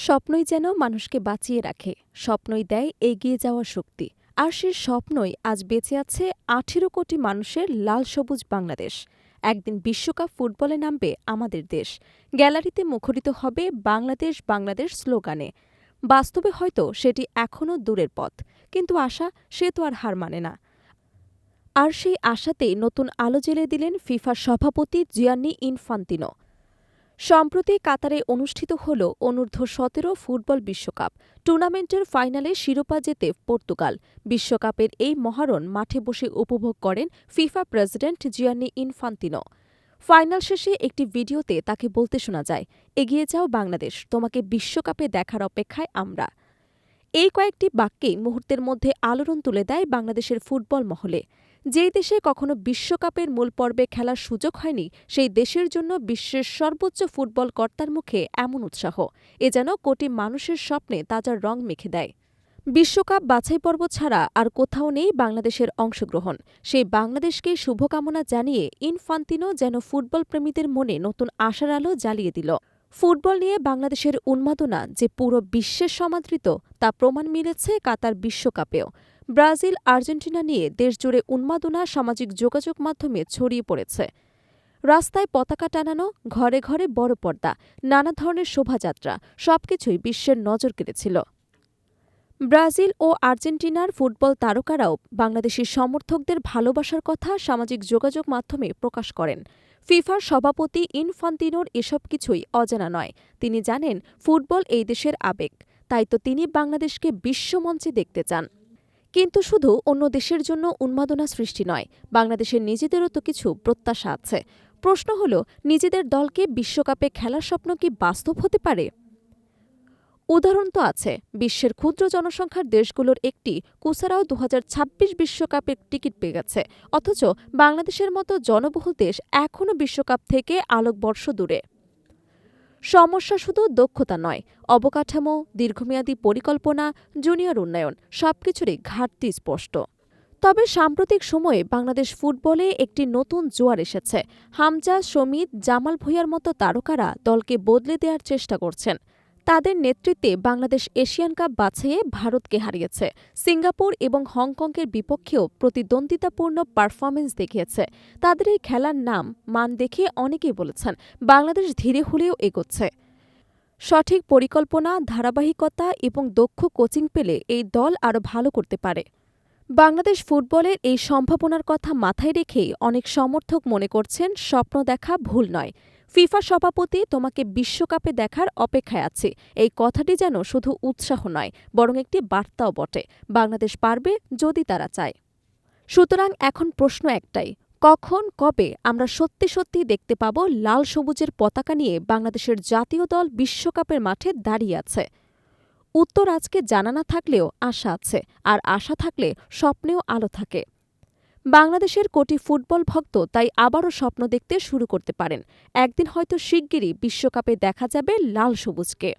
স্বপ্নই যেন মানুষকে বাঁচিয়ে রাখে, স্বপ্নই দেয় এগিয়ে যাওয়ার শক্তি। আর সেই স্বপ্নই আজ বেঁচে আছে ১৮ কোটি মানুষের লাল সবুজ বাংলাদেশ। একদিন বিশ্বকাপ ফুটবলে নামবে আমাদের দেশ, গ্যালারিতে মুখরিত হবে বাংলাদেশ বাংলাদেশ স্লোগানে। বাস্তবে হয়তো সেটি এখনও দূরের পথ, কিন্তু আশা সে তো আর হার মানে না। আর সেই আশাতেই নতুন আলো জ্বেলে দিলেন ফিফার সভাপতি জিয়ান্নি ইনফান্তিনো। সম্প্রতি কাতারে অনুষ্ঠিত হল অনূর্ধ্ব-১৭ ফুটবল বিশ্বকাপ টুর্নামেন্টের ফাইনালে শিরোপা জেতে পর্তুগাল। বিশ্বকাপের এই মহারণ মাঠে বসে উপভোগ করেন FIFA president Gianni Infantino. Final শেষে একটি ভিডিওতে তাকে বলতে শোনা যায়, এগিয়ে যাও বাংলাদেশ, তোমাকে বিশ্বকাপে দেখার অপেক্ষায় আমরা। এই কয়েকটি বাক্যেই মুহূর্তের মধ্যে আলোড়ন তুলে দেয় বাংলাদেশের ফুটবল মহলে। যেই দেশে কখনো বিশ্বকাপের মূল পর্বে খেলার সুযোগ হয়নি, সেই দেশের জন্য বিশ্বের সর্বোচ্চ ফুটবল কর্তার মুখে এমন উৎসাহ, এ যেন কোটি মানুষের স্বপ্নে তাজা রং মেখে দেয়। বিশ্বকাপ বাছাই পর্ব ছাড়া আর কোথাও নেই বাংলাদেশের অংশগ্রহণ। সেই বাংলাদেশকে শুভকামনা জানিয়ে ইনফান্তিনো যেন ফুটবল প্রেমীদের মনে নতুন আশার আলো জ্বালিয়ে দিল। ফুটবল নিয়ে বাংলাদেশের উন্মাদনা যে পুরো বিশ্বের সমাদৃত, তা প্রমাণ মিলেছে কাতার বিশ্বকাপেও। ব্রাজিল আর্জেন্টিনা নিয়ে দেশজুড়ে উন্মাদনা সামাজিক যোগাযোগ মাধ্যমে ছড়িয়ে পড়েছে। রাস্তায় পতাকা টানানো, ঘরে ঘরে বড় পর্দা, নানা ধরনের শোভাযাত্রা, সবকিছুই বিশ্বের নজর কেড়েছিল। ব্রাজিল ও আর্জেন্টিনার ফুটবল তারকারাও বাংলাদেশি সমর্থকদের ভালোবাসার কথা সামাজিক যোগাযোগ মাধ্যমে প্রকাশ করেন। ফিফার সভাপতি ইনফান্তিনোর এসব কিছুই অজানা নয়। তিনি জানেন ফুটবল এই দেশের আবেগ, তাই তো তিনি বাংলাদেশকে বিশ্বমঞ্চে দেখতে চান। কিন্তু শুধু অন্য দেশের জন্য উন্মাদনা সৃষ্টি নয়, বাংলাদেশের নিজেদেরও তো কিছু প্রত্যাশা আছে। প্রশ্ন হল, নিজেদের দলকে বিশ্বকাপে খেলার স্বপ্ন কি বাস্তব হতে পারে? উদাহরণ তো আছে। বিশ্বের ক্ষুদ্র জনসংখ্যার দেশগুলোর একটি কুসারাও ২০২৬ বিশ্বকাপের টিকিট পেয়ে গেছে, অথচ বাংলাদেশের মতো জনবহুল দেশ এখনও বিশ্বকাপ থেকে আলোকবর্ষ দূরে। সমস্যা শুধু দক্ষতা নয়, অবকাঠামো, দীর্ঘমেয়াদী পরিকল্পনা, জুনিয়র উন্নয়ন সবকিছুরই ঘাটতি স্পষ্ট। তবে সাম্প্রতিক সময়ে বাংলাদেশ ফুটবলে একটি নতুন জোয়ার এসেছে। হামজা, সমিত, জামাল ভূঁইয়ার মতো তারকারা দলকে বদলে দেওয়ার চেষ্টা করছেন। তাদের নেতৃত্বে বাংলাদেশ এশিয়ান কাপ বাছাইয়ে ভারতকে হারিয়েছে। সিঙ্গাপুর এবং হংকংয়ের বিপক্ষেও প্রতিদ্বন্দ্বিতাপূর্ণ পারফরমেন্স দেখিয়েছে। তাদের এই খেলার নাম মান দেখে অনেকেই বলেছেন বাংলাদেশ ধীরে হলেও এগোচ্ছে। সঠিক পরিকল্পনা, ধারাবাহিকতা এবং দক্ষ কোচিং পেলে এই দল আরও ভালো করতে পারে। বাংলাদেশ ফুটবলের এই সম্ভাবনার কথা মাথায় রেখেই অনেক সমর্থক মনে করছেন স্বপ্ন দেখা ভুল নয়। ফিফা সভাপতি তোমাকে বিশ্বকাপে দেখার অপেক্ষায় আছে, এই কথাটি যেন শুধু উৎসাহ নয়, বরং একটি বার্তাও বটে। বাংলাদেশ পারবে যদি তারা চায়। সুতরাং এখন প্রশ্ন একটাই, কখন কবে আমরা সত্যি সত্যি দেখতে পাব লাল সবুজের পতাকা নিয়ে বাংলাদেশের জাতীয় দল বিশ্বকাপের মাঠে দাঁড়িয়ে আছে? উত্তর আজকে জানা না থাকলেও আশা আছে, আর আশা থাকলে স্বপ্নেও আলো থাকে। বাংলাদেশের কোটি ফুটবল ভক্ত তাই আবারও স্বপ্ন দেখতে শুরু করতে পারেন। একদিন হয়তো শিগগিরই বিশ্বকাপে দেখা যাবে লাল সবুজকে।